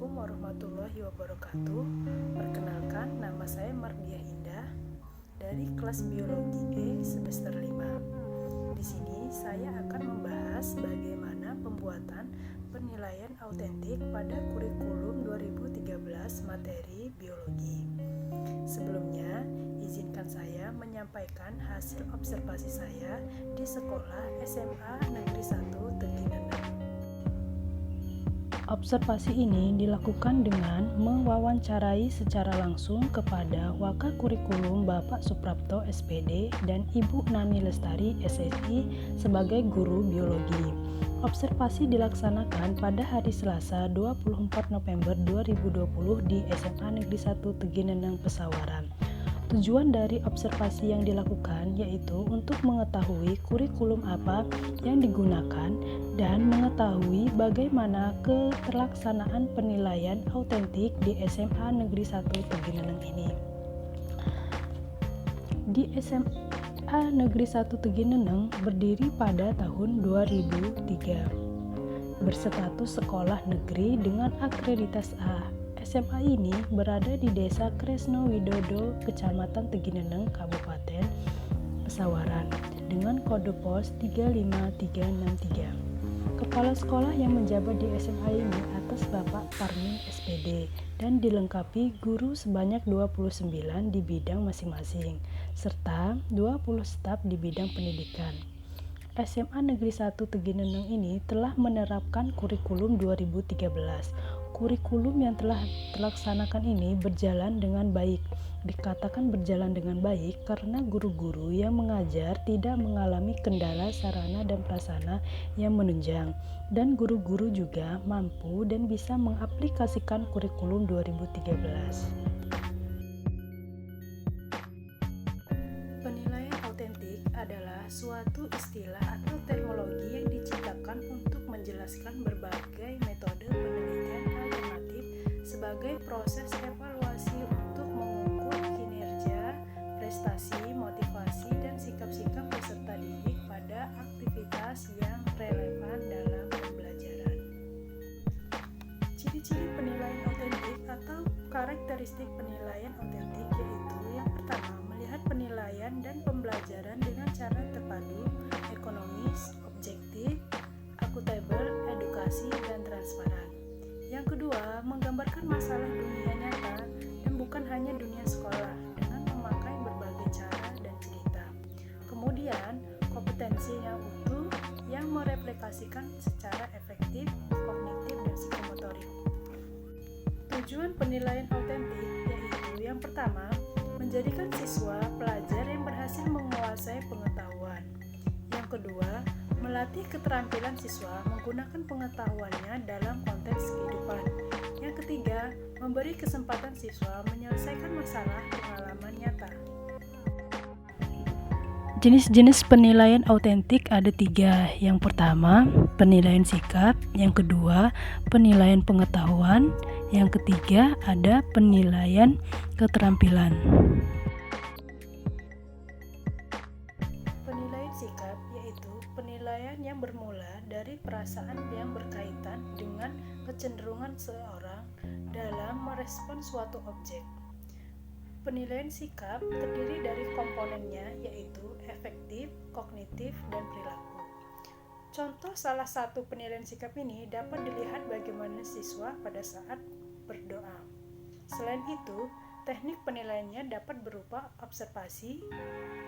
Assalamualaikum warahmatullahi wabarakatuh. Perkenalkan, nama saya Mardiah Indah dari kelas Biologi E semester 5. Di sini saya akan membahas bagaimana pembuatan penilaian autentik pada kurikulum 2013 materi biologi. Sebelumnya, izinkan saya menyampaikan hasil observasi saya di sekolah SMA Negeri 1 Tegineneng. Observasi ini dilakukan dengan mewawancarai secara langsung kepada Wakakurikulum Bapak Suprapto SPD dan Ibu Nani Lestari SSI sebagai guru biologi. Observasi dilaksanakan pada hari Selasa 24 November 2020 di SMA Negeri 1 Tegineneng Pesawaran. Tujuan dari observasi yang dilakukan yaitu untuk mengetahui kurikulum apa yang digunakan dan mengetahui bagaimana keterlaksanaan penilaian autentik di SMA Negeri 1 Tegineneng ini. Di SMA Negeri 1 Tegineneng berdiri pada tahun 2003. Berstatus sekolah negeri dengan akreditas A. SMA ini berada di Desa Kresno Widodo, Kecamatan Tegineneng, Kabupaten Pesawaran, dengan kode pos 35363. Kepala sekolah yang menjabat di SMA ini atas Bapak Parmin SPD dan dilengkapi guru sebanyak 29 di bidang masing-masing, serta 20 staf di bidang pendidikan. SMA Negeri 1 Tegineneng ini telah menerapkan kurikulum 2013. Kurikulum yang telah dilaksanakan ini berjalan dengan baik. Dikatakan berjalan dengan baik karena guru-guru yang mengajar tidak mengalami kendala sarana dan prasarana yang menunjang, dan guru-guru juga mampu dan bisa mengaplikasikan kurikulum 2013. Penilaian autentik adalah suatu istilah atau teknologi yang diciptakan untuk menjelaskan berbagai metode penelitian alternatif sebagai proses evaluasi untuk mengukur kinerja, prestasi, motivasi, dan sikap-sikap peserta didik pada aktivitas yang relevan dalam pembelajaran. Ciri-ciri penilaian autentik atau karakteristik penilaian autentik yaitu yang pertama, melihat penilaian dan pembelajaran dengan cara terpadu, ekonomis, objektif, akuntabel, edukasi, dan transparan. Yang kedua, menggambarkan masalah dunia nyata dan bukan hanya dunia sekolah dengan memakai berbagai cara dan cerita. Kemudian, kompetensi yang utuh yang mereplikasikan secara efektif, kognitif, dan psikomotorik. Tujuan penilaian autentik yaitu yang pertama, menjadikan siswa pelajar yang berhasil menguasai pengetahuan. Yang kedua, melatih keterampilan siswa menggunakan pengetahuannya dalam konteks kehidupan. Yang ketiga, memberi kesempatan siswa menyelesaikan masalah pengalaman nyata. Jenis-jenis penilaian autentik ada 3. Yang pertama, penilaian sikap. Yang kedua, penilaian pengetahuan. Yang ketiga, ada penilaian keterampilan. Penilaian sikap yaitu penilaian yang bermula dari perasaan yang berkaitan dengan kecenderungan seseorang dalam merespon suatu objek. Penilaian sikap terdiri dari komponennya yaitu efektif, kognitif, dan perilaku. Contoh salah satu penilaian sikap ini dapat dilihat bagaimana siswa pada saat berdoa. Selain itu, teknik penilaiannya dapat berupa observasi,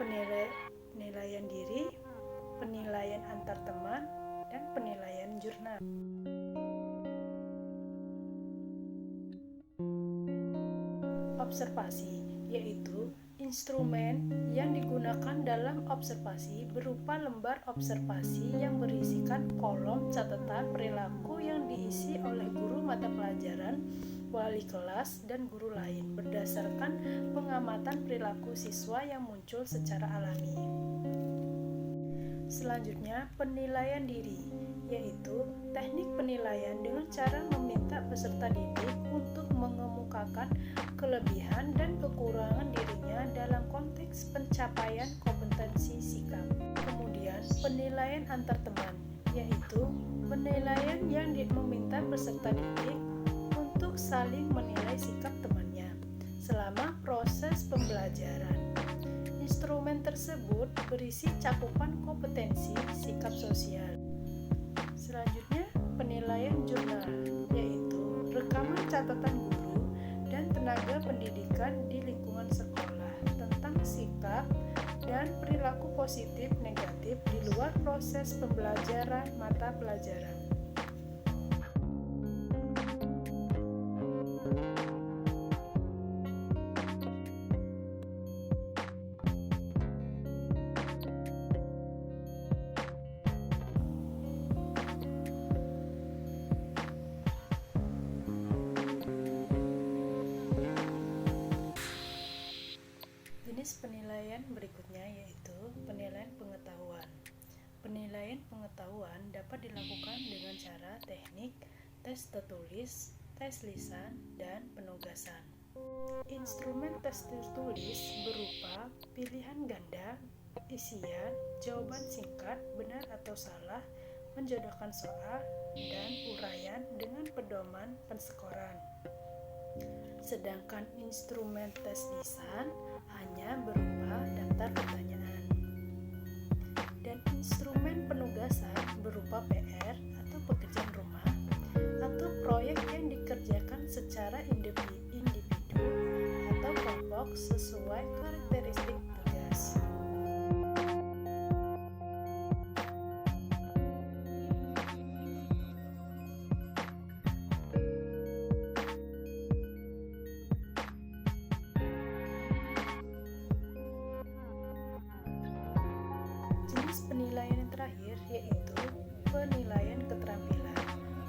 penilaian diri, penilaian antar teman, dan penilaian jurnal. Observasi yaitu instrumen yang digunakan dalam observasi berupa lembar observasi yang berisikan kolom catatan perilaku yang diisi oleh guru mata pelajaran, wali kelas, dan guru lain berdasarkan pengamatan perilaku siswa yang muncul secara alami. Selanjutnya, penilaian diri yaitu teknik penilaian dengan cara meminta peserta didik untuk mengemukakan kelebihan dan kekurangan dirinya dalam konteks pencapaian kompetensi sikap. Kemudian, penilaian antar teman yaitu penilaian yang meminta peserta didik untuk untuk saling menilai sikap temannya selama proses pembelajaran. Instrumen tersebut berisi cakupan kompetensi sikap sosial. Selanjutnya, penilaian jurnal, yaitu rekaman catatan guru dan tenaga pendidikan di lingkungan sekolah tentang sikap dan perilaku positif negatif di luar proses pembelajaran mata pelajaran. Jenis penilaian berikutnya yaitu penilaian pengetahuan. Penilaian pengetahuan dapat dilakukan dengan cara teknik, tes tertulis, tes lisan, dan penugasan. Instrumen tes tertulis berupa pilihan ganda, isian, jawaban singkat, benar atau salah, menjodohkan soal, dan uraian dengan pedoman penskoran. Sedangkan instrumen tes lisan hanya berupa daftar pertanyaan. Dan instrumen penugasan berupa PR atau pekerjaan rumah atau proyek yang dikerjakan secara individu atau kelompok sesuai karakteristik tugas. Jenis penilaian yang terakhir yaitu penilaian keterampilan.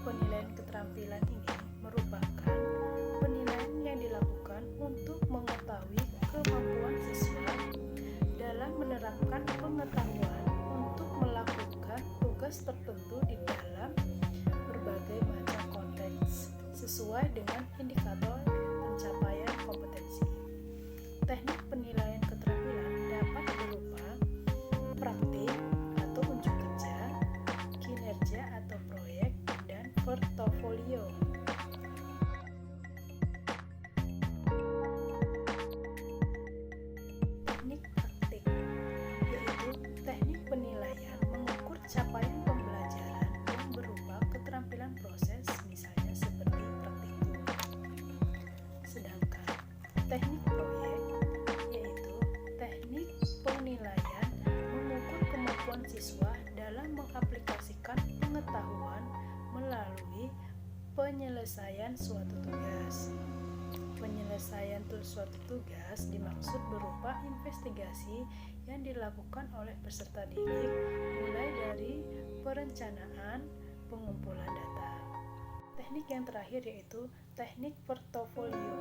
Penilaian keterampilan ini merupakan penilaian yang dilakukan untuk mengetahui kemampuan siswa dalam menerapkan pengetahuan untuk melakukan tugas tertentu di dalam berbagai macam konteks sesuai dengan indikator pencapaian kompetensi. Teknik penilaian keterampilan dapat berupa praktik atau unjuk kerja, kinerja atau proyek, dan portofolio. Teknik praktik yaitu teknik penilaian mengukur capaian pembelajaran yang berupa keterampilan proses, misalnya seperti praktikum. Sedangkan teknik proyek yaitu teknik penilaian mengukur kemampuan siswa dalam mengaplikasikan pengetahuan melalui penyelesaian suatu tugas. Penyelesaian suatu tugas dimaksud berupa investigasi yang dilakukan oleh peserta didik mulai dari perencanaan, pengumpulan data. Teknik yang terakhir yaitu teknik portofolio,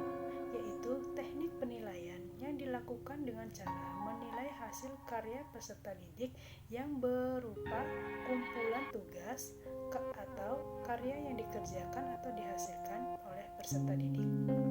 yaitu teknik penilaian yang dilakukan dengan cara menilai hasil karya peserta didik yang berupa kumpulan tugas atau karya yang dikerjakan atau dihasilkan oleh peserta didik.